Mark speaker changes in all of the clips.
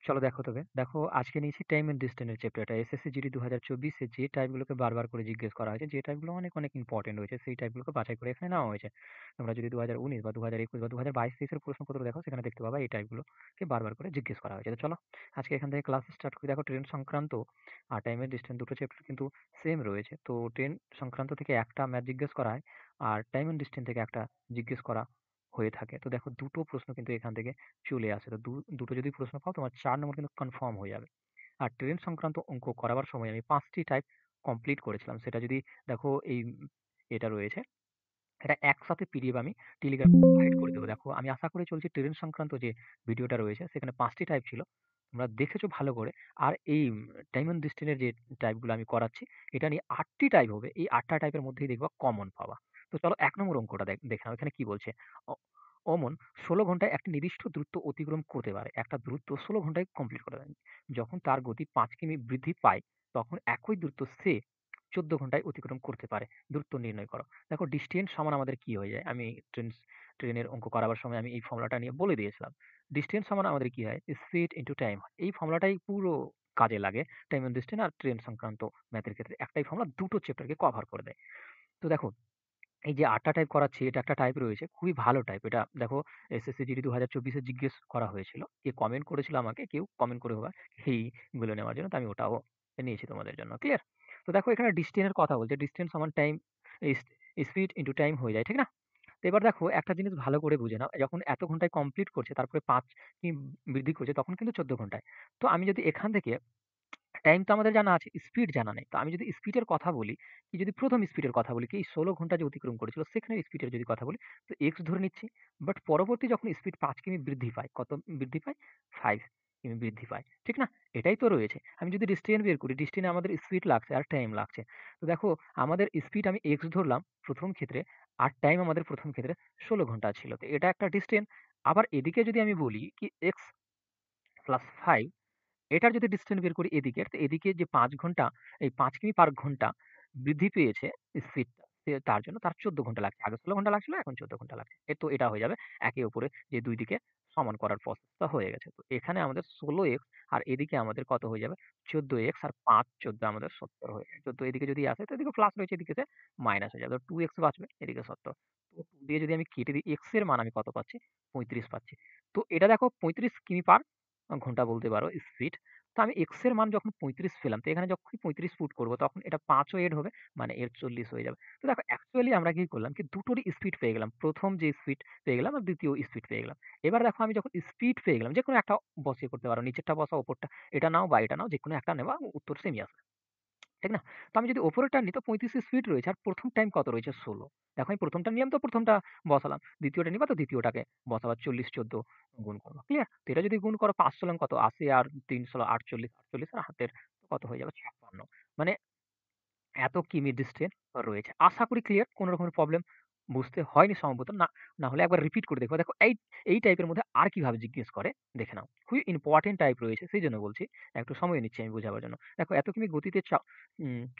Speaker 1: চলো দেখো তবে। দেখো আজকে নিয়েছি টাইম এন্ড ডিসট্যান্স এর চ্যাপ্টারটা। এসএসসি জিডি 2024 এ যে টাইপগুলোকে বারবার করে জিজ্ঞেস করা হয়েছে, যে টাইপগুলো অনেক, অনেক ইম্পোর্টেন্ট হয়েছে, সেই টাইপগুলোকে বাছাই করে এখানে নেওয়া হয়েছে। তোমরা যদি 2019 বা 2021 বা 2022-23 এর প্রশ্নপত্র দেখো, সেখানে দেখতে পাবা এই টাইপগুলোকে বারবার করে জিজ্ঞেস করা হয়েছে। তো চলো আজকে এখান থেকে ক্লাস স্টার্ট করি। দেখো ট্রেন সংক্রান্ত আর টাইম এন্ড ডিসট্যান্স দুটো চ্যাপ্টার কিন্তু সেম রয়েছে। তো ট্রেন সংক্রান্ত থেকে একটা ম্যাথ জিজ্ঞেস করা হয়, আর টাইম এন্ড ডিসট্যান্স থেকে একটা জিজ্ঞেস করা হয়ে থাকে। তো দেখো দুটো প্রশ্ন কিন্তু এখান থেকে চলে আসে। তো দুটো যদি প্রশ্ন পাও, তোমার 4 নম্বর কিন্তু কনফার্ম হয়ে যাবে। আর ট্রেন সংক্রান্ত অঙ্ক করাবার সময় আমি 5 টি টাইপ কমপ্লিট করেছিলাম। সেটা যদি দেখো এই এটা রয়েছে, এটা একসাথে পিডিএফ আমি টেলিগ্রামে প্রোভাইড করে দেবো। দেখো আমি আশা করে চলছি ট্রেন সংক্রান্ত যে ভিডিওটা রয়েছে সেখানে 5 টি টাইপ ছিল। তোমরা দেখেছো ভালো করে। আর এই টাইম এন্ড ডিসট্যান্স এর যে টাইপগুলো আমি করাচ্ছি, এটা নিয়ে 8 টি টাইপ হবে। এই 8 টা টাইপের মধ্যেই দেখবা কমন পাবা। তো চলো 1 নম্বর অঙ্কটা দেখে নাও। এখানে কি বলছে? অ অমন ১৬ ঘন্টায় একটি নির্দিষ্ট দূরত্ব অতিক্রম করতে পারে। একটা দূরত্ব ১৬ ঘন্টায় কমপ্লিট করে দেয়। যখন তার গতি ৫ কিমি বৃদ্ধি পায়, তখন একই দূরত্ব সে ১৪ ঘন্টায় অতিক্রম করতে পারে। দূরত্ব নির্ণয় করো। দেখো ডিসটেন্স সমান আমাদের কি হয়ে যায়? আমি ট্রেনের অঙ্ক করাবার সময় আমি এই ফর্মুলাটা নিয়ে বলে দিয়েছিলাম। ডিসটেন্স সমান আমাদের কি হয়? স্পিড ইনটু টাইম হয়। এই ফর্মুলাটাই পুরো কাজে লাগে টাইম এন্ড ডিসট্যান্স আর ট্রেন সংক্রান্ত ম্যাথের ক্ষেত্রে। একটাই ফর্মুলা দুটো চ্যাপ্টারকে কভার করে দেয়। তো দেখো এই যে ৮ টা টাইপ করাচ্ছি, এটা একটা টাইপ রয়েছে, খুবই ভালো টাইপ। এটা দেখো এসএসসি জিডি ২০২৪ এ জিজ্ঞেস করা হয়েছিল। কে কমেন্ট করেছিল আমাকে, কেউ কমেন্ট করে হোক এইগুলো নেওয়ার জন্য। তো আমি ওটাও নিয়েছি তোমাদের জন্য। ক্লিয়ার? তো দেখো এখানে ডিসট্যান্স এর কথা বলছে। ডিসট্যান্স সমান টাইম স্পিড ইনটু টাইম হয়ে যায়, ঠিক না? তো এবার দেখো একটা জিনিস ভালো করে বুঝে নাও। যখন এত ঘন্টায় কমপ্লিট করছে, তারপরে ৫ কি বৃদ্ধি করছে, তখন কিন্তু ১৪ ঘন্টায়। তো আমি যদি এখান থেকে টাইম তো আমাদের জানা আছে, স্পিড জানা নেই। তো আমি যদি স্পিডের কথা বলি, কি যদি ১ম স্পিডের কথা বলি, কি ১৬ ঘন্টা যে অতিক্রম করেছিল সেখানের স্পিডের যদি কথা বলি, তো x ধরে নিচ্ছি। বাট পরবর্তী যখন স্পিড ৫ কিমি বৃদ্ধি পায়, কত বৃদ্ধি পায়? ৫ কিমি বৃদ্ধি পায়। ঠিক না? এটাই তো রয়েছে। আমি যদি ডিসট্যান্স বের করি, ডিসট্যান্সে আমাদের স্পিড লাগছে আর টাইম লাগছে। তো দেখো আমাদের স্পিড আমি x ধরলাম ১ম ক্ষেত্রে, আর টাইম আমাদের ১ম ক্ষেত্রে ১৬ ঘন্টা ছিল। তো এটা একটা ডিসট্যান্স। আবার এদিকে যদি আমি বলি কি x প্লাস ৫, এটার যদি ডিসট্যান্স বের করি এদিকের, তো এদিকে যে ৫ ঘন্টা, এই ৫ কিমি পার ঘন্টা বৃদ্ধি পেয়েছে স্পিডটা, তার জন্য তার ১৪ ঘন্টা লাগছে। আগে ১৬ ঘন্টা লাগছিল, এখন ১৪ ঘন্টা লাগছে। তো এটা হয়ে যাবে একে অপরের যে ২ দিকে সমান করার প্রসেসটা হয়ে গেছে। তো এখানে আমাদের ১৬x আর এদিকে আমাদের কত হয়ে যাবে? ১৪x আর ৫, ১৪ আমাদের ৭০ হয়ে যায়। ১৪ এদিকে যদি আসে, তো এদিকে প্লাস রয়েছে, এদিকে সে মাইনাস হয়ে যাবে। তো 2x বাঁচবে, এদিকে ৭০। তো 2 দিয়ে যদি আমি কেটে দিই, x এর মান আমি কত পাচ্ছি? ৩৫ পাচ্ছি। তো এটা দেখো ৩৫ কিমি পার ঘন্টা বলতে পারো স্পিড। তো আমি x এর মান যখন ৩৫ পেলাম, তো এখানে যখনই ৩৫ পুট করব, তখন এটা ৫ ও এড হবে, মানে এর ৪০ হয়ে যাবে। তো দেখো অ্যাকচুয়ালি আমরা কি করলাম, কি দুটোরই স্পিড পেয়ে গেলাম। ১ম যে স্পিড পেয়ে গেলাম আর ২য় স্পিড পেয়ে গেলাম। এবার দেখো আমি যখন স্পিড পেয়ে গেলাম, যেকোনো একটা বসিয়ে করতে পারো। নিচেরটা বসাও, উপরটা, এটা নাও বা এটা নাও, যেকোনো একটা নেবা, উত্তর সেমই আসবে। ঠিক না? তো আমি যদি উপরেরটা নিই, তো ৩৫ স্পিড রয়েছে আর ১ম টাইম কত রয়েছে? ১৬। দেখো আমি ১ম টা নিলাম, তো ১ম টা বসালাম। ২য় টা নিবা, তো ২য় টাকে বসাবা। ৪০, ১৪ গুণ করবা। ক্লিয়ার? তো এটা যদি গুণ করো, ৫ ষোলং কত? ৮০ আর ৩ ষোল ৪৮, ৪৮ আর হাতের কত হয়ে যাবে? ৫৬। মানে এত কিমি ডিসটেন্স রয়েছে। আশা করি ক্লিয়ার। কোন রকমের প্রবলেম বুঝতে হয়নি সম্ভবত। না হলে একবার রিপিট করে দেখো। দেখো এই টাইপের মধ্যে আর কিভাবে জিজ্ঞেস করে দেখে নাও। খুবই ইম্পোর্টেন্ট টাইপ রয়েছে, সেইজন্য বলছি। একটু সময় নিচ্ছি আমি বোঝাবার জন্য। দেখো এত কিমি গতিতে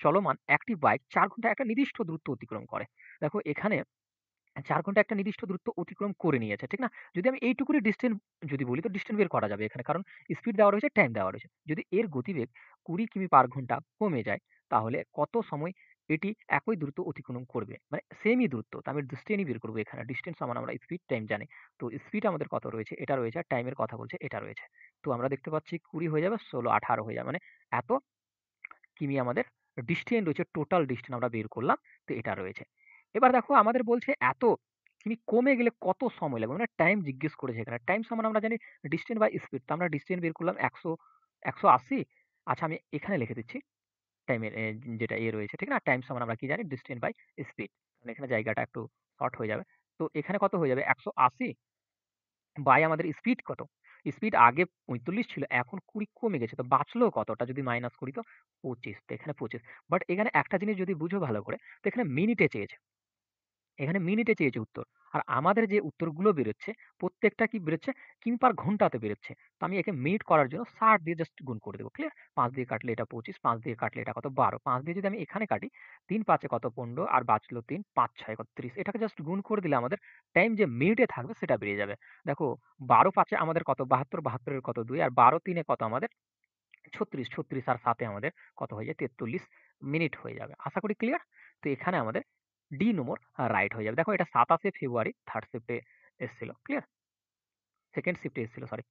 Speaker 1: চলমান একটি বাইক ৪ ঘন্টায় একটা নির্দিষ্ট দূরত্ব অতিক্রম করে। দেখো এখানে ৪ ঘন্টা একটা নির্দিষ্ট দূরত্ব অতিক্রম করে নিয়েছে, ঠিক না? যদি আমি এইটুকুনি ডিসট্যান্স যদি বলি, তো ডিসট্যান্স বের করা যাবে এখানে। কারণ স্পিড দেওয়া রয়েছে, টাইম দেওয়া রয়েছে। যদি এর গতিবেগ ২০ কিমি পার ঘন্টা কমে যায়, তাহলে কত সময় এটি একই দূরত্ব অতিক্রম করবে? মানে সেমই দূরত্ব। তো আমি ডিসট্যান্সই বের করব এখানে। ডিসট্যান্স সমান আমরা স্পিড, টাইম জানি। তো স্পিড আমাদের কত রয়েছে? এটা রয়েছে, আর টাইমের কথা বলছে, এটা রয়েছে। তো আমরা দেখতে পাচ্ছি ২০ হয়ে যাবে, ১৬, ১৮ হয়ে যাবে। মানে এত কিমি আমাদের ডিসট্যান্স রয়েছে, টোটাল ডিসট্যান্স আমরা বের করলাম। তো এটা রয়েছে। এবার দেখো আমাদের বলছে এত কিমি কমে গেলে কত সময় লাগবে? মানে টাইম জিজ্ঞেস করেছে এখানে। টাইম সমান আমরা জানি ডিসট্যান্স বাই স্পিড। তো আমরা ডিসট্যান্স বের করলাম ১০০, ১৮০। আচ্ছা আমি এখানে লিখে দিচ্ছি টাইমের যেটা রয়েছে, ঠিক না? টাইম সমান আমরা কি জানি? Distance by speed. মানে এখানে জায়গাটা একটু শর্ট হয়ে যাবে। তো এখানে কত হয়ে যাবে? ১৮০ বাই আমাদের স্পিড কত? স্পিড আগে ৪৫ ছিল, এখন ২০ কমে গেছে। তো বাঁচলো কতটা যদি মাইনাস করি, তো ২৫। তো এখানে ২৫। বাট এখানে একটা জিনিস যদি বুঝো ভালো করে, তো এখানে মিনিটে চেয়েছে। এখানে মিনিটে চেয়েছে উত্তর। আর আমাদের যে উত্তরগুলো বেরোচ্ছে, প্রত্যেকটা কি বেরোচ্ছে? কিমি পার ঘন্টাতে বেরোচ্ছে। তো আমি একে মিনিট করার জন্য ৬০ দিয়ে জাস্ট গুণ করে দেব। ক্লিয়ার? ৫ দিয়ে কাটলে এটা ২৫, ৫ দিয়ে কাটলে এটা কত? ১২। ৫ দিয়ে যদি আমি এখানে কাটি, ৩ ৫ এ কত? ১৫ আর বাঁচলো ৩, ৫ ৬ কত? ৩০। এটাকে জাস্ট গুণ করে দিলে আমাদের টাইম যে মিনিটে থাকবে সেটা বেরিয়ে যাবে। দেখো ১২ ৫ এ আমাদের কত? ৭২, ৭২ এর কত? ২ আর ১২ ৩ এ কত আমাদের? ৩৬, ৩৬ আর ৭ এ আমাদের কত হয়ে যায়? ৪৩ মিনিট হয়ে যাবে। আশা করি ক্লিয়ার? তো এখানে আমাদের ডি নম্বর রাইট হয়ে যাবে। দেখো এটা ২৭শে ফেব্রুয়ারি 3rd শিফটে এসছিল। ক্লিয়ার? 2nd শিফটে এসছিল, সরি।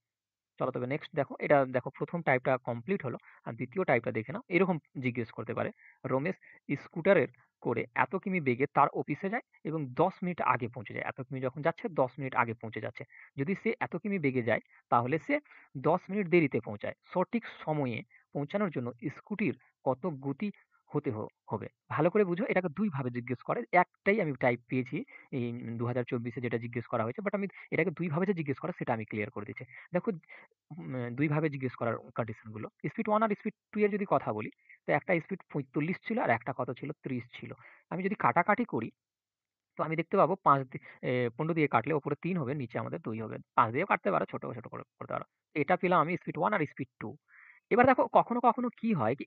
Speaker 1: চলো তবে নেক্সট দেখো, এটা দেখো ১ম টাইপটা কমপ্লিট হলো। আর ২য় টাইপটা দেখে নাও। এরকম জিজ্ঞেস করতে পারে, রমেশ স্কুটারের করে এত কিমি বেগে তার অফিসে যায় এবং ১০ মিনিট আগে পৌঁছে যায়। এত কিমি যখন যাচ্ছে ১০ মিনিট আগে পৌঁছে যাচ্ছে। যদি সে এত কিমি বেগে যায় তাহলে সে ১০ মিনিট দেরিতে পৌঁছায়। সঠিক সময়ে পৌঁছানোর জন্য স্কুটির কত গতি হতে হবে? ভালো করে বুঝো, এটাকে ২ ভাবে জিজ্ঞেস করে। একটাই আমি টাইপ পেয়েছি এই ২০২৪ এ যেটা জিজ্ঞেস করা হয়েছে। বাট আমি এটাকে ২ ভাবে যে জিজ্ঞেস করে সেটা আমি ক্লিয়ার করে দিচ্ছি। দেখো ২ ভাবে জিজ্ঞেস করার কন্ডিশন গুলো। স্পিড 1 আর স্পিড 2 এর যদি কথা বলি, তো একটা স্পিড ৪৫ ছিল আর একটা কত ছিল? ৩০ ছিল। আমি যদি কাটাকাটি করি, তো আমি দেখতে পাবো ৫ ১৫ দিয়ে কাটলে উপরে ৩ হবে, নিচে আমাদের ২ হবে। ৫ দিয়েও কাটতে পারো, ছোট করে করতে পারো। এটা পেলাম আমি স্পিড 1 আর স্পিড 2। এবার দেখো কখনো কি হয় কি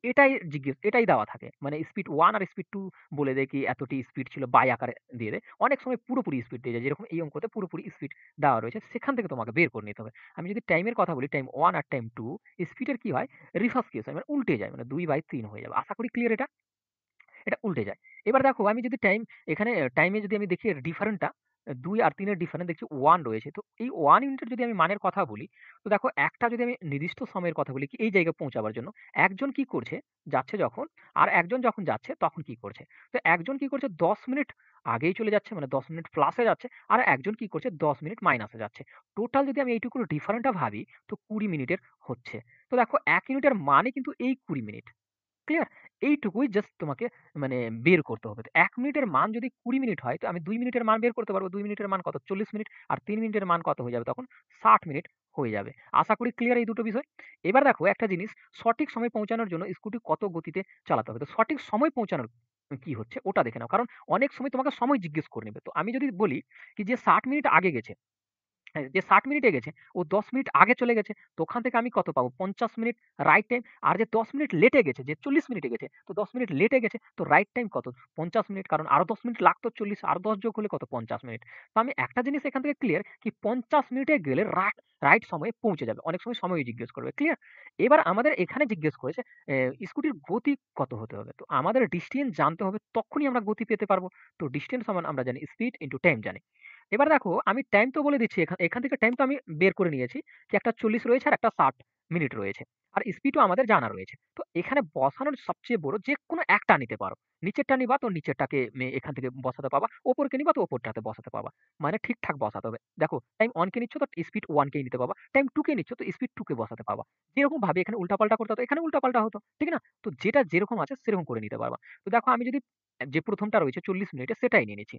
Speaker 1: এটাই দেওয়া থাকে। মানে স্পিড 1 আর স্পিড 2 বলে দেয় কি এতটি স্পিড ছিল বাই আকারে দিয়ে দেয়। অনেক সময় পুরোপুরি স্পিড দিয়ে যায়। যেরকম এই অঙ্কতে পুরোপুরি স্পিড দেওয়া রয়েছে। সেখান থেকে তোমাকে বের করে নিতে হবে। আমি যদি টাইমের কথা বলি, টাইম 1 আর টাইম 2, স্পিডের কি হয়? রিভার্স কেস হয়, মানে উল্টে যায়। মানে 2/3 হয়ে যাবে। আশা করি ক্লিয়ার এটা? এটা উল্টে যায়। এবার দেখো আমি যদি এখানে টাইমে যদি আমি দেখি এর ডিফারেন্টটা ২ আর ৩ এর ডিফারেন্স দেখছি ১ রয়েছে। তো এই ১ ইউনিটের যদি আমি মানের কথা বলি, তো দেখো একটা যদি আমি নির্দিষ্ট সময়ের কথা বলি কি এই জায়গায় পৌঁছাবার জন্য, একজন কি করছে? যাচ্ছে যখন, আর একজন যখন যাচ্ছে তখন কি করছে? তো একজন কি করছে? ১০ মিনিট আগেই চলে যাচ্ছে, মানে ১০ মিনিট প্লাসে যাচ্ছে। আর একজন কি করছে? ১০ মিনিট মাইনাসে যাচ্ছে। টোটাল যদি আমি এইটুকুর ডিফারেন্টটা ভাবি, তো ২০ মিনিটের হচ্ছে। তো দেখো ১ ইউনিটের মানে কিন্তু এই ২০ মিনিট। ক্লিয়ার? এইটুকুই জাস্ট তোমাকে মানে বের করতে হবে। তো ১ মিনিটের মান যদি ২০ মিনিট হয়, তো আমি ২ মিনিটের মান বের করতে পারবো। ২ মিনিটের মান কত? ৪০ মিনিট। আর ৩ মিনিটের মান কত হয়ে যাবে তখন? ৬০ মিনিট হয়ে যাবে। আশা করি ক্লিয়ার এই দুটো বিষয়? এবার দেখো একটা জিনিস, সঠিক সময়ে পৌঁছানোর জন্য স্কুটি কত গতিতে চালাতে হবে? তো সঠিক সময় পৌঁছানোর কি হচ্ছে ওটা দেখে নাও। কারণ অনেক সময় তোমাকে সময় জিজ্ঞেস করে নেবে। তো আমি যদি বলি কি যে ৬০ মিনিট আগে গেছে, হ্যাঁ, যে ৬০ মিনিটে গেছে, ও ১০ মিনিট আগে চলে গেছে। তো ওখান থেকে আমি কত পাবো? ৫০ মিনিট রাইট টাইম। আর যে ১০ মিনিট লেটে গেছে, যে ৪০ মিনিটে গেছে, তো ১০ মিনিট লেটে গেছে, তো রাইট টাইম কত? ৫০ মিনিট। কারণ আরো ১০ মিনিট লাগতো, ৪০ আরো ১০ যোগ হলে কত? ৫০ মিনিট। তো আমি একটা জিনিস এখান থেকে ক্লিয়ার কি ৫০ মিনিটে গেলে রাইট সময়ে পৌঁছে যাবে। অনেক সময় সময়ও জিজ্ঞেস করবে। ক্লিয়ার? এবার আমাদের এখানে জিজ্ঞেস করেছে স্কুটির গতি কত হতে হবে? তো আমাদের ডিসট্যান্স জানতে হবে, তখনই আমরা গতি পেতে পারবো। তো ডিসট্যান্স সমান আমরা জানি স্পিড ইনটু টাইম জানি। এবার দেখো আমি টাইম তো বলে দিচ্ছি, এখান থেকে টাইম তো আমি বের করে নিয়েছি যে একটা ৪০ রয়েছে আর একটা ৬০ মিনিট রয়েছে। আর স্পিডও আমাদের জানা রয়েছে। তো এখানে বসানোর সবচেয়ে বড় যেকোনো একটা নিতে পারো। নিচেরটা নিবা তো নিচেরটাকে এখান থেকে বসাতে পাবা। ওপরকে নিবা তো ওপরটাতে বসাতে পাবা। মানে ঠিকঠাক বসাতে হবে। দেখো টাইম ১ কে নিচ্ছ তো স্পিড ১ কেই নিতে পাবা। টাইম ২ কে নিচ্ছ তো স্পিড ২ কে বসাতে পাবা। যেরকম ভাবে এখানে উল্টাপাল্টা করতে হতো, এখানে উল্টাপাল্টা হতো। ঠিক না? তো যেটা যেরকম আছে সেরকম করে নিতে পারবা। তো দেখো আমি যদি যে ১ম টা রয়েছে ৪০ মিনিটে সেটাই নিয়ে নিচ্ছি।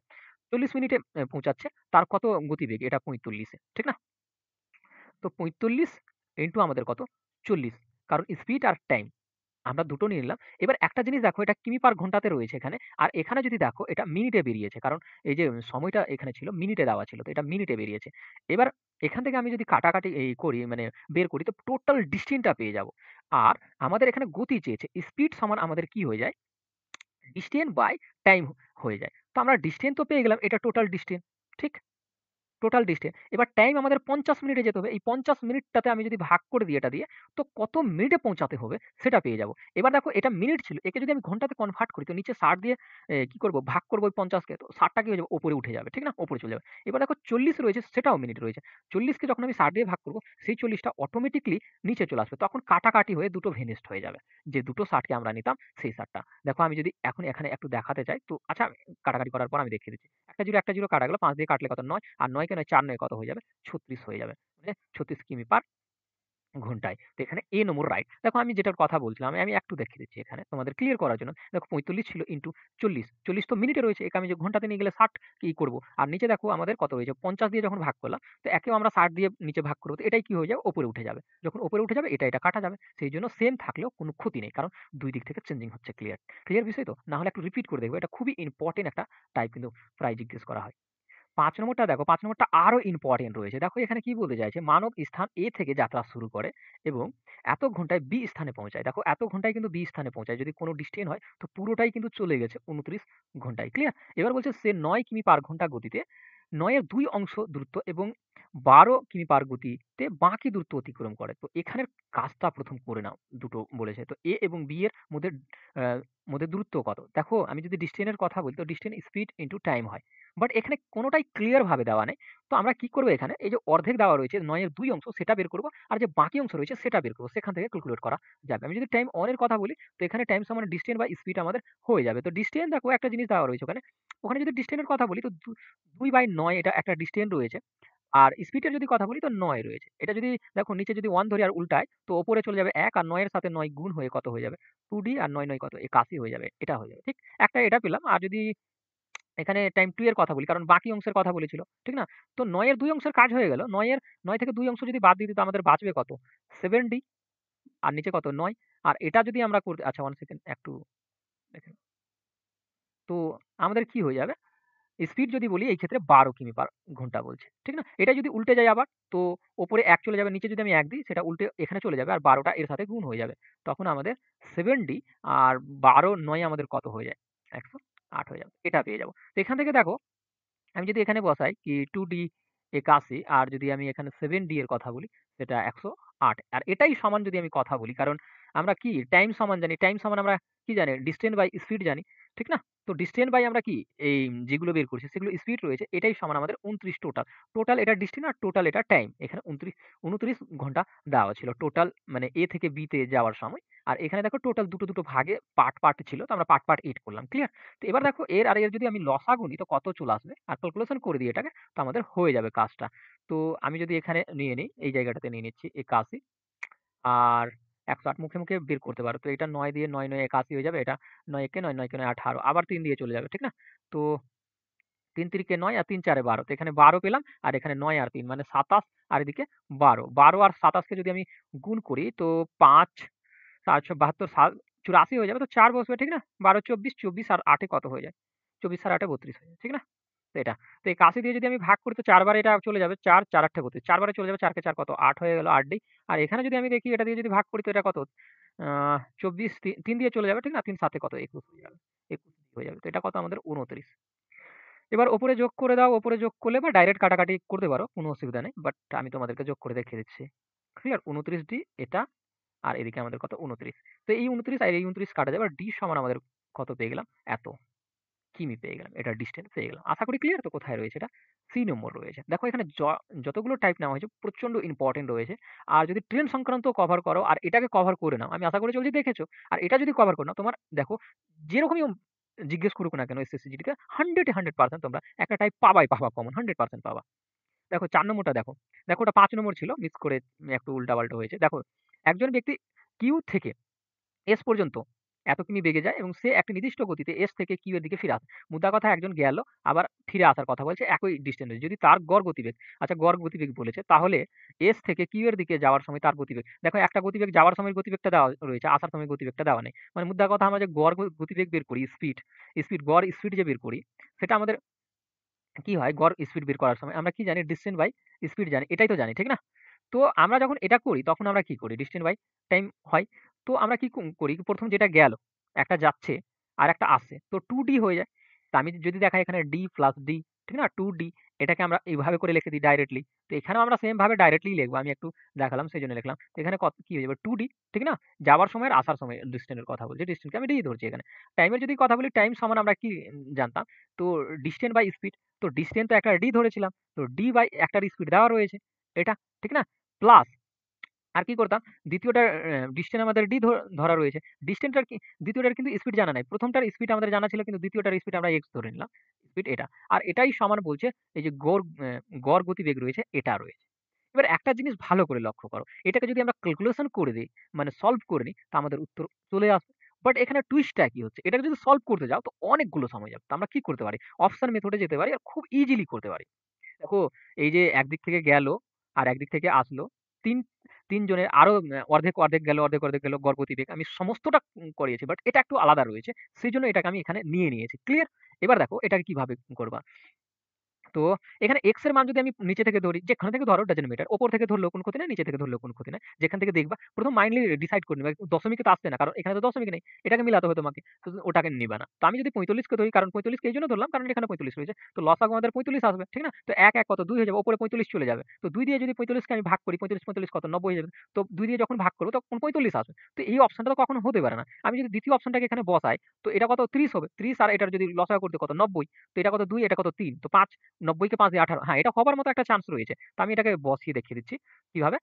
Speaker 1: ৪০ মিনিটে পৌঁছাচ্ছে। তার কত গতিবেগ? এটা ৪৫ এ। ঠিক না? তো ৪৫ ইন্টু আমাদের কত? ৪০। কারণ স্পিড আর টাইম আমরা দুটো নিয়ে নিলাম। এবার একটা জিনিস দেখো, এটা কিমি পার ঘন্টাতে রয়েছে এখানে। আর এখানে যদি দেখো এটা মিনিটে বেরিয়েছে। কারণ এই যে সময়টা এখানে ছিল মিনিটে দেওয়া ছিল। তো এটা মিনিটে বেরিয়েছে। এবার এখান থেকে আমি যদি কাটাকাটি করি, মানে বের করি, তো টোটাল ডিসট্যান্স টা পেয়ে যাবো। আর আমাদের এখানে গতি চেয়েছে। স্পিড সমান আমাদের কি হয়ে যায়? ডিসট্যান্স বাই টাইম হয়ে যায়। তো আমরা ডিসট্যান্স তো পেয়ে গেলাম। এটা টোটাল ডিসট্যান্স। ঠিক? Total distance. এবার টাইম আমাদের ৫০ মিনিটে যেতে হবে। এই ৫০ মিনিটটাতে আমি যদি ভাগ করে দিই এটা দিয়ে, তো কত মিনিটে পৌঁছাতে হবে সেটা পেয়ে যাবো। এবার দেখো এটা মিনিট ছিল। একে যদি আমি ঘন্টাতে কনভার্ট করি, তো নিচে ৬০ দিয়ে কি করব? ভাগ করব ওই ৫০ কে। তো ৬০ টা কি হয়ে যাবে? উপরে উঠে যাবে। ঠিক না? উপরে চলে যাবে। এবার দেখো ৪০ রয়েছে, সেটাও মিনিট রয়েছে। ৪০ কে যখন আমি ৬০ দিয়ে ভাগ করব, সেই ৪০ টা অটোমেটিক্যালি নিচে চলে আসবে। তখন কাটাকাটি হয়ে দুটো ভেনিস্ট হয়ে যাবে। যে দুটো ৬০ কে আমরা নিতাম সেই ৬০ টা। দেখো আমি যদি এখন এখানে একটু দেখাতে চাই, তো আচ্ছা কাটাকাটি করার পর আমি দেখিয়ে দিচ্ছি। একটা 0 কাটা গেল। ৫ দিয়ে কাটলে কত? ৯ আর ৯ কে ৯ ৪ ৯ কত হয়ে যাবে? ৩৬ হয়ে যাবে। মানে ৩৬ কিমি পার ঘন্টায়। তো এখানে এ নম্বর রাইট। দেখো আমি যেটার কথা বলছিলাম, আমি একটু দেখিয়ে দিচ্ছি এখানে তোমাদের ক্লিয়ার করার জন্য। দেখো ৪৫ ছিল ইন্টু ৪০, ৪০ তো মিনিটে রয়েছে, একে আমি যে ঘন্টাতে নিয়ে গেলে ৬০ কি করব? আর নিচে দেখো আমাদের কত রয়েছে? ৫০ দিয়ে যখন ভাগ করলাম, তো একেও আমরা ৬০ দিয়ে নিচে ভাগ করব। তো এটাই কি হয়ে যাবে? উপরে উঠে যাবে। যখন উপরে উঠে যাবে এটা কাটা যাবে। সেইজন্য সেম থাকলেও কোনো ক্ষতি নেই। কারণ ২ দিক থেকে চেঞ্জিং হচ্ছে। ক্লিয়ার? ক্লিয়ার বিষয় তো? না হলে একটু রিপিট করে দেখব। এটা খুবই ইম্পোর্টেন্ট একটা টাইপ কিন্তু প্রায় জিজ্ঞেস করা হয়। ৫ নম্বরটা দেখো, ৫ নম্বরটা আরো ইম্পোর্টেন্ট রয়েছে। দেখো এখানে কি বলতে চাইছে? মানব স্থান A থেকে যাত্রা শুরু করে এবং এত ঘন্টায় B স্থানে পৌঁছায়। দেখো এত ঘন্টায় কিন্তু B স্থানে পৌঁছায়। যদি কোনো ডিসটেন্স হয় তো পুরোটাই কিন্তু চলে গেছে ২৯ ঘন্টায়। ক্লিয়ার? এবার বলছে সে ৯ কিমি পার ঘন্টা গতিতে ৯ এর ২ অংশ দূরত্ব এবং ১২ কিমি পার গতিতে বাকি দূরত্ব অতিক্রম করে। তো এখানের কাজটা ১ম করে নাও। দুটো বলেছে। তো A এবং B এর আ মধ্যে দূরত্ব কত? দেখো আমি যদি ডিসটেন্স এর কথা বলি তো ডিসটেন্স স্পিড ইনটু টাইম হয়। বাট এখানে কোনটাই ক্লিয়ার ভাবে দেওয়া নেই। তো আমরা কি করব এখানে? এই যে অর্ধেক দেওয়া রয়েছে ৯ এর ২ অংশ সেটা বের করব। আর যে বাকি অংশ রয়েছে সেটা বের করব। সেখান থেকে ক্যালকুলেট করা যাবে। আমি যদি টাইম অন এর কথা বলি তো এখানে টাইম সমান ডিসট্যান্স বাই স্পিড আমাদের হয়ে যাবে। তো ডিসট্যান্স দেখো একটা জিনিস দেওয়া রয়েছে ওখানে। ওখানে যদি ডিসট্যান্স এর কথা বলি তো ২/৯ এটা একটা ডিসট্যান্স রয়েছে। আর স্পিডের যদি কথা বলি তো ৯ রয়েছে। এটা যদি দেখো নিচে যদি 1 ধরি আর উল্টাই তো উপরে চলে যাবে ১ আর ৯ এর সাথে ৯ গুণ হয়ে কত হয়ে যাবে? 2D আর ৯ ৯ কত? ৮১ হয়ে যাবে। এটা হয়ে যাবে। ঠিক? একটা এটা পেলাম। আর যদি এখানে টাইম 2 এর কথা বলি কারণ বাকি অংশের কথা বলেছিল। ঠিক না? তো ৯ এর ২ অংশের কাজ হয়ে গেল। ৯ থেকে ২ অংশ যদি বাদ দিয়ে দিই তো আমাদের বাঁচবে কত? 7D আর নিচে কত? ৯। আর এটা যদি আমরা করতে আচ্ছা 1 সেকেন্ড একটু দেখেন। তো আমাদের কি হয়ে যাবে? স্পিড যদি বলি এই ক্ষেত্রে ১২ কিমি পার ঘন্টা বলছে। ঠিক না? এটা যদি উল্টে যায় আবার তো উপরে ১ চলে যাবে, নিচে যদি আমি ১ দিই সেটা উল্টে এখানে চলে যাবে আর ১২ টা এর সাথে গুণ হয়ে যাবে। তখন আমাদের 7D আর ১২ ৯ আমাদের কত হয়ে যায়? ১০৮ হয়ে যাবে। এটা পেয়ে যাবো। তো এখান থেকে দেখো আমি যদি এখানে বসাই কি 2D ৮১ আর যদি আমি এখানে 7D এর কথা বলি সেটা ১০৮ আর এটাই সমান যদি আমি কথা বলি কারণ আমরা কি টাইম সমান জানি, টাইম সমান আমরা কি জানি ডিসট্যান্স বাই স্পিড জানি, ঠিক না? তো ডিসট্যান্স বাই আমরা কি এই যেগুলো বের করছি সেগুলো স্পিড রয়েছে এটাই সমান আমাদের ২৯ টোটাল। টোটাল এটা ডিসট্যান্স আর টোটাল এটা টাইম। এখানে ২৯ ঘন্টা দেওয়া ছিল। টোটাল মানে A থেকে B তে যাওয়ার সময়। আর এখানে দেখো টোটাল দুটো ভাগে পার্ট ছিল। তো আমরা পার্ট 8 করলাম। ক্লিয়ার? তো এবার দেখো এর আর এর যদি আমি লসাগু নিই তো কত চলে আসবে? আর ক্যালকুলেশন করে দিই এটাকে তো আমাদের হয়ে যাবে কাজটা। তো আমি যদি এখানে নিয়ে নিই, এই জায়গাটাতে নিয়ে নিচ্ছি ৮১ আর ১০৮ মুখে বের করতে পারো। তো এটা ৯ দিয়ে ৯ ৯ ৮১ হয়ে যাবে। এটা ৯ একে ৯ ৯ কে ৯ ১৮ আবার ৩ দিয়ে চলে যাবে। ঠিক না? তো ৩ তিরিকে ৯ আর ৩ চারে ১২ তো এখানে ১২ পেলাম আর এখানে ৯ আর ৩ মানে ২৭ আর এদিকে ১২। ১২ আর ২৭ কে যদি আমি গুণ করি তো ৫ ৭৭২ ৮৪ হয়ে যাবে তো ৪ বসবে ঠিক না? ১২ ২৪, ২৪ আর ৮ এ কত হয়ে যায়? ২৪ আর ৮ এ ৩২ হয়ে যায়। ঠিক না? তো এটা। তো এই ৮১ দিয়ে যদি আমি ভাগ করি তো ৪ বারে এটা চলে যাবে ৪, ৪ ৮ ৩২ ৪ বারে চলে যাবে ৪ কে ৪ কত? ৮ হয়ে গেল ৮D আর এখানে যদি আমি দেখি এটা দিয়ে যদি ভাগ করি তো এটা কত? ২৪ ৩ দিয়ে চলে যাবে ঠিক না? ৩ ৭ এ কত? ২১ হয়ে যাবে। ২১ হয়ে যাবে। তো এটা কত আমাদের ২৯। এবার ওপরে যোগ করে দাও, ওপরে যোগ করলে বা ডাইরেক্ট কাটাকাটি করতে পারো, কোনো অসুবিধা নেই। বাট আমি তোমাদেরকে যোগ করে দেখিয়ে দিচ্ছি। ক্লিয়ার? ২৯D এটা আর এদিকে আমাদের কত? ২৯। তো এই ২৯ আর এই ২৯ কাটা যাবে। আর D সমান আমাদের কত পেয়ে গেলাম? এত কিমি পেয়ে গেলাম। এটার ডিসট্যান্স পেয়ে গেলাম। আশা করি ক্লিয়ার তো কোথায় রয়েছে এটা? সি নম্বর রয়েছে। দেখো এখানে যতগুলো টাইপ নেওয়া হয়েছে প্রচন্ড ইম্পোর্টেন্ট রয়েছে। আর যদি ট্রেন সংক্রান্ত কভার করো আর এটাকে কভার করে নাও, আমি আশা করি চলছি দেখেছো। আর এটা যদি কভার করে নাও তোমার দেখো যেরকমই জিজ্ঞেস করুক না কেন এসএসসি জিডিতে 100 এ 100% তোমরা একটা টাইপ পাবা কমন 100% পাবা। দেখো ৪ নম্বরটা দেখো। দেখো ওটা ৫ নম্বর ছিল মিস করে একটু উল্টাপাল্টা হয়েছে। দেখো একজন ব্যক্তি কিউ থেকে এস পর্যন্ত এত কিমি বেগে যায় এবং সে একটি নির্দিষ্ট গতিতে এস থেকে কিউ এর দিকে ফিরে আসে। মোদ্দা কথা একজন গেল আবার ফিরে আসার কথা বলছে একই ডিসট্যান্সে। যদি তার গড় গতিবেগ আচ্ছা গড় গতিবেগ বলেছে তাহলে এস থেকে কিউ এর দিকে যাওয়ার সময় তার গতিবেগ। দেখো একটা গতিবেগ যাওয়ার সময় গতিবেগটা দেওয়া রয়েছে, আসার সময় গতিবেগটা দেওয়া নেই। মানে মোদ্দা কথা আমরা যে গড় গতিবেগ বের করি গড় স্পিড যে বের করি সেটা আমাদের কি হয় গড় স্পিড বের করার সময় আমরা কি জানি ডিসট্যান্স বাই স্পিড জানি। এটাই তো জানি, ঠিক না? তো আমরা যখন এটা করি তখন আমরা কি করি? ডিসট্যান্স বাই টাইম হয়। তো আমরা কি করি? ১ম যেটা গেল, একটা যাচ্ছে আরেকটা আসছে। তো 2D হয়ে যায়। তো আমি যদি দেখাই এখানে D প্লাস D, ঠিক না? 2D এটাকে আমরা এইভাবে করে লিখে দিই ডাইরেক্টলি। তো এখানেও আমরা সেম ভাবে ডাইরেক্টলি লিখবো। আমি একটু দেখালাম সেজন্য লিখলাম। তো এখানে কত কি হয়ে যাবে? 2D, ঠিক না? যাওয়ার সময় আর আসার সময় ডিসট্যান্স এর কথা বলছি। ডিসট্যান্সকে আমি D ধরছি এখানে। টাইমের যদি কথা বলি টাইম সমান আমরা কি জানতাম? তো ডিসট্যান্স বাই স্পিড। তো ডিসট্যান্স তো একটা D ধরেছিলাম। তো D বাই একটার স্পিড দেওয়া রয়েছে। এটা, ঠিক না? প্লাস আর কি করতাম? দ্বিতীয়টার ডিসট্যান্স আমাদের ধরা রয়েছে। ডিসট্যান্সটার কি দ্বিতীয়টার কিন্তু স্পিড জানা নাই। ১ম টার স্পিড আমাদের জানা ছিল কিন্তু দ্বিতীয়টার স্পিড আমরা x ধরে নিলাম। স্পিড এটা। আর এটাই সমান বলছে এই যে গড় গতিবেগ রয়েছে এটা রয়েছে। এবার একটা জিনিস ভালো করে লক্ষ্য করো। এটাকে যদি আমরা ক্যালকুলেশন করে দেই, মানে সলভ করে নিই, তো আমাদের উত্তর চলে আসবে। বাট এখানে টুইস্টটা কি হচ্ছে? এটাকে যদি সলভ করতে যাও তো অনেকগুলো সময় যাবে। তো আমরা কি করতে পারি? অপশন মেথডে যেতে পারি আর খুব ইজিলি করতে পারি। দেখো এই যে একদিক থেকে গেল আর একদিক থেকে আসলো। ৩ ৩ জনের আরো অর্ধেক, অর্ধেক গেল, অর্ধেক, অর্ধেক গেল গড়গতিবেগ। আমি সমস্তটা করিয়েছি। বাট এটা একটু আলাদা রয়েছে। সেজন্য এটাকে আমি এখানে নিয়ে নিয়েছি। ক্লিয়ার? এবার দেখো এটাকে কিভাবে করবা। তো এখানে x এর মান যদি আমি নিচে থেকে ধরি, যেখান থেকে ধরো ডাজন্ট ম্যাটার। উপর থেকে ধরলেও কোনো ক্ষতি নাই, নিচে থেকে ধরলেও কোনো ক্ষতি নাই। যেখান থেকে দেখবা ১ম মাইন্ডলি ডিসাইড করে নিবা। দশমিকে তো আসছে না। কারণ এখানে তো দশমিক নেই। এটাকে মিলাতে হবে তোমাকে। তো ওটাকে নিবা না। তো আমি যদি ৪৫ কে ধরি, কারণ ৪৫ কে এইজন্য ধরলাম কারণ এখানে ৪৫ রয়েছে। তো লসাগু আমাদের ৪৫ আসবে। ঠিক না? তো ১, ১ কত? ২ হয়ে যাবে। উপরে ৪৫ চলে যাবে। তো ২ দিয়ে যদি ৪৫ কে আমি ভাগ করি, ৪৫, ৪৫ কত? ৯০ হয়ে যাবে। তো ২ দিয়ে যখন ভাগ করব তখন ৪৫ আসবে। তো এই অপশনটা তো কখনো হতে পারে না। আমি যদি দ্বিতীয় অপশনটাকে এখানে বসাই, তো এটা কত? ৩০ হবে। ৩০ আর এটার যদি লসাগু করতে কত? ৯০। তো এটা কত? ২, এটা কত? ৩। তো ৫, ৯০ কে ৫ দিয়ে ১৮। হ্যাঁ, এটা হবার মতো একটা চান্স রয়েছে। তো আমি এটাকে বসিয়ে দেখিয়ে দিচ্ছি কিভাবে।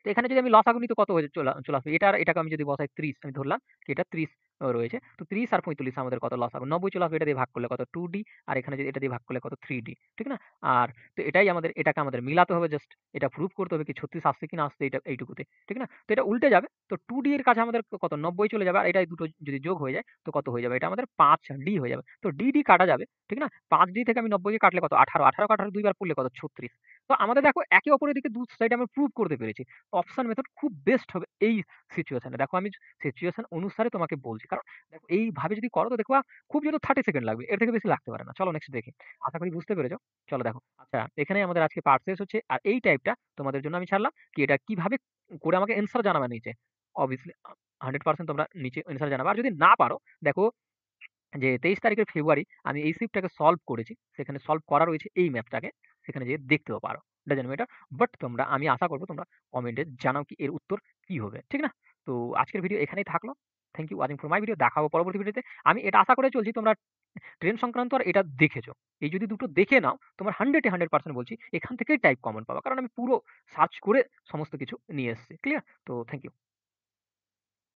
Speaker 1: তো এখানে যদি আমি লসাগু নিই তো কত হয়ে চলে আসবে? এটা আর এটাকে আমি যদি বসাই ৩০, আমি ধরলাম কি এটা ৩০ রয়েছে। তো ৩০ আর ৪৫ আমাদের কত লসাগু? ৯০ চলে আসবে, এটা দিয়ে ভাগ করলে কত? 2D, আর এখানে যদি এটা দিয়ে ভাগ করলে কত? 3D, ঠিক না? আর তো এটাই আমাদের, এটাকে আমাদের মিলাতে হবে জাস্ট। এটা প্রুভ করতে হবে কি ৩৬ আসছে কিনা আসছে এটা এইটুকুতে, ঠিক না? তো এটা উল্টে যাবে। তো 2D এর কাছে আমাদের কত? ৯০ চলে যাবে, আর এটা দুটো যদি যোগ হয়ে যায় তো কত হয়ে যাবে? এটা আমাদের 5D হয়ে যাবে। তো DD কাটা যাবে, ঠিক না? 5D থেকে আমি ৯০ কে কাটলে কত? ১৮, ১৮ কাটার ২ বার পড়লে কত? ৩৬। তো আমাদের দেখো একে অপরের দিকে দু সাইডে আমরা প্রুভ করতে পেরেছি। অপশন মেথড খুব বেস্ট হবে এই সিচুয়েশনে। দেখো আমি সিচুয়েশন অনুসারে তোমাকে বলছি। কারণ দেখো এইভাবে যদি করো তো দেখবা খুব জোর 30 সেকেন্ড লাগবে। এর থেকে বেশি লাগতে পারে না। চলো নেক্সট দেখি। আশা করি বুঝতে পেরেছো। চলো দেখো। আচ্ছা, এখানেই আমাদের আজকে পার্ট শেষ হচ্ছে। আর এই টাইপটা তোমাদের জন্য আমি ছাড়লাম কি এটা কিভাবে করে আমাকে অ্যান্সার জানাবা নিচে। অবভিয়াসলি 100% তোমরা নিচে অ্যান্সার জানাবা। আর যদি না পারো দেখো যে ২৩ তারিখের ফেব্রুয়ারি আমি এই শিফটটাকে সলভ করেছি। সেখানে সলভ করা রয়েছে এই ম্যাপটাকে। সেখানে যেয়ে দেখতেও পারো। Doesn't matter. বাট তোমরা, আমি আশা করব তোমরা কমেন্টে জানাও কি এর উত্তর কি হবে। ঠিক না? তো আজকের ভিডিও এখানেই থাকলো। Thank you watching for my video. দেখা হবে পরবর্তী ভিডিওতে। আমি এটা আশা করে চলছি তোমরা ট্রেন সংক্রান্ত আর এটা দেখেছো। এই যদি দুটো দেখে নাও তোমার 100 এ 100% বলছি এখান থেকেই টাইপ কমন পাবা। কারণ আমি পুরো সার্চ করে সমস্ত কিছু নিয়ে এসেছি। ক্লিয়ার? তো থ্যাংক ইউ।